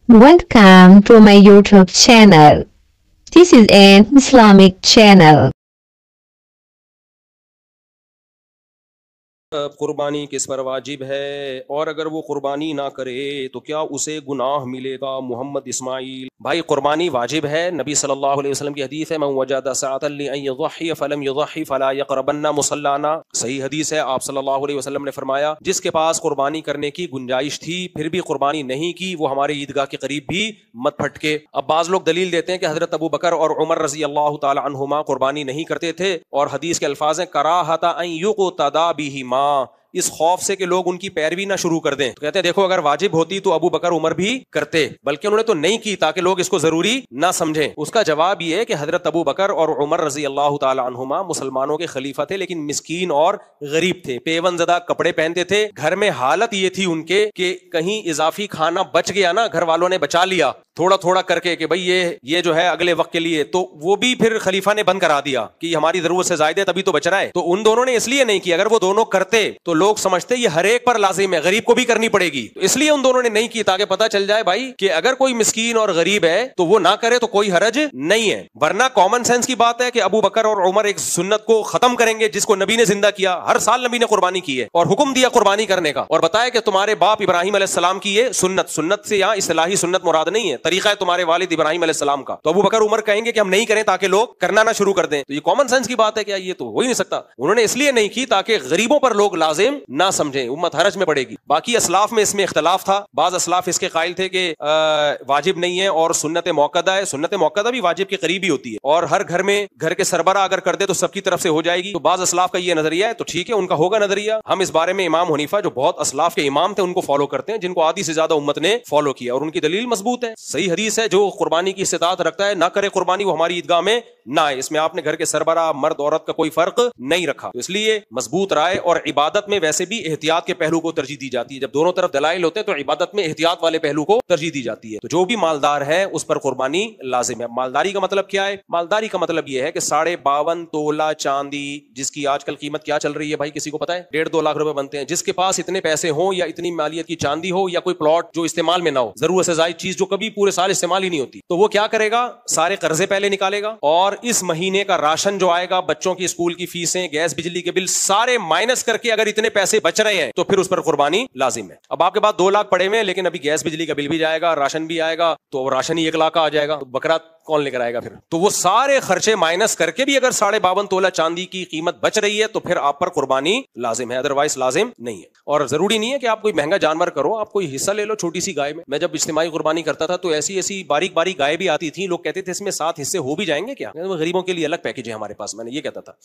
Welcome to my YouTube channel. This is an Islamic channel. कुर्बानी किस पर वाजिब है और अगर वो कुर्बानी ना करे तो क्या उसे गुनाह मिलेगा? मोहम्मद इस्माइल भाई, कुर्बानी वाजिब है। नबी सल्लल्लाहु अलैहि वसल्लम की हदीस है, मन वजद सअतन लिअन युज़ही फलम युज़ही फला यक़रबन्ना मुसल्लाना। सही हदीस है। आप सल्लल्लाहु अलैहि वसल्लम ने फरमाया, जिसके पास कुर्बानी करने की गुंजाइश थी फिर भी कुर्बानी नहीं की, वो हमारे ईदगाह के करीब भी मत फटके। अब बाज लोग दलील देते हैं कि हजरत अबू बकर और उमर रजी अल्लाह ताला अन्हुमा कुर्बानी नहीं करते थे, और हदीस के अल्फाज हैं कराहता अन युक़तदा बिहिमा, इस खौफ से कि लोग उनकी पैरवी ना शुरू कर दें। तो कहते हैं देखो, अगर वाजिब होती तो अबू बकर उमर भी करते, बल्कि उन्होंने तो नहीं की ताकि लोग इसको जरूरी ना समझें। उसका जवाब ये है कि हजरत अबू बकर और उमर रजी अल्लाह ताला अन्हुमा मुसलमानों के खलीफा थे, लेकिन मिस्कीन और गरीब थे। पेवनजदा कपड़े पहनते थे। घर में हालत ये थी उनके कि कहीं इजाफी खाना बच गया ना, घर वालों ने बचा लिया थोड़ा थोड़ा करके कि भाई ये जो है अगले वक्त के लिए, तो वो भी फिर खलीफा ने बंद करा दिया कि हमारी जरूरत से ज्यादा है तभी तो बच रहा है। तो उन दोनों ने इसलिए नहीं की। अगर वो दोनों करते तो लोग समझते ये हर एक पर लाजिम है, गरीब को भी करनी पड़ेगी, तो इसलिए उन दोनों ने नहीं की, ताकि पता चल जाए भाई कि अगर कोई मिस्कीन और गरीब है तो वो ना करे तो कोई हरज नहीं है। वरना कॉमन सेंस की बात है कि अबू बकर और उमर एक सुन्नत को खत्म करेंगे जिसको नबी ने जिंदा किया। हर साल नबी ने कुर्बानी की है और हुक्म दिया कुर्बानी करने का, और बताया कि तुम्हारे बाप इब्राहिम अलैहिस्सलाम की ये सुन्नत से यहाँ इस्लाही सुन्नत मुराद नहीं है, तरीका है तुम्हारे वालिद इब्राहिम अलैहिस्सलाम का। तो अबू बकर उमर कहेंगे कि हम नहीं करें ताकि लोग करना ना शुरू कर दें। तो ये कॉमन सेंस की बात है क्या? ये तो हो ही नहीं सकता। उन्होंने इसलिए नहीं की ताकि गरीबों पर लोग लाजिम ना समझें, उम्मत हरज में पड़ेगी। बाकी असलाफ में इसमें इख्तलाफ था। बाज असलाफ इसके कायल थे कि वाजिब नहीं है और सुन्नत मौक़दा है। सुन्नत मौक़दा भी वाजिब के करीब ही होती है, और हर घर में घर के सरबरा अगर कर दे तो सबकी तरफ से हो जाएगी। तो बाज असलाफ का ये नजरिया है, तो ठीक है, उनका होगा नजरिया। हम इस बारे में इमाम हनीफा जो बहुत असलाफ के इमाम थे उनको फॉलो करते हैं, जिनको आधी से ज्यादा उम्मत ने फॉलो किया, और उनकी दलील मजबूत है। सही हदीस है, जो कुर्बानी की इस्तिताअत रखता है ना करे कुर्बानी, वो हमारी ईदगाह में ना आए। इसमें आपने घर के सरबरा मर्द औरत का कोई फर्क नहीं रखा। तो इसलिए मजबूत राय, और इबादत में वैसे भी एहतियात के पहलू को तरजीह दी जाती है। जब दोनों तरफ दलाइल होते हैं तो इबादत में एहतियात वाले पहलू को तरजीह दी जाती है। तो जो भी मालदार है उस पर कुर्बानी लाजिम है। मालदारी का मतलब क्या है? मालदारी का मतलब यह है कि 52.5 तोला चांदी, जिसकी आजकल कीमत क्या चल रही है भाई, किसी को पता है? 1.5-2 लाख रुपए बनते हैं। जिसके पास इतने पैसे हो या इतनी मालियत की चांदी हो या कोई प्लॉट जो इस्तेमाल में ना हो, जरूरत से ज्यादा चीज जो कभी पूरे साल इस्तेमाल ही नहीं होती, तो वो क्या करेगा? सारे कर्जे पहले निकालेगा, और इस महीने का राशन जो आएगा, बच्चों की स्कूल की फीसें, गैस बिजली के बिल सारे माइनस करके अगर इतने पैसे बच रहे हैं तो फिर उस पर कुर्बानी लाजिम है। अब आपके पास 2 लाख पड़े हुए हैं, लेकिन अभी गैस बिजली का बिल भी जाएगा, राशन भी आएगा, तो राशन ही 1 लाख का आ जाएगा, तो बकरा कौन लेकर आएगा फिर? तो वो सारे खर्चे माइनस करके भी अगर 52.5 तोला चांदी की कीमत बच रही है तो फिर आप पर कुर्बानी लाजिम है, अदरवाइज लाजिम नहीं है। और जरूरी नहीं है कि आप कोई महंगा जानवर करो, आप कोई हिस्सा ले लो छोटी सी गाय में। मैं जब इज्तिमाई कुर्बानी करता था तो ऐसी ऐसी बारीक बारीक गाय भी आती थी, लोग कहते थे इसमें 7 हिस्से हो भी जाएंगे क्या? गरीबों के लिए अलग पैकेज है हमारे पास, मैंने ये कहता था।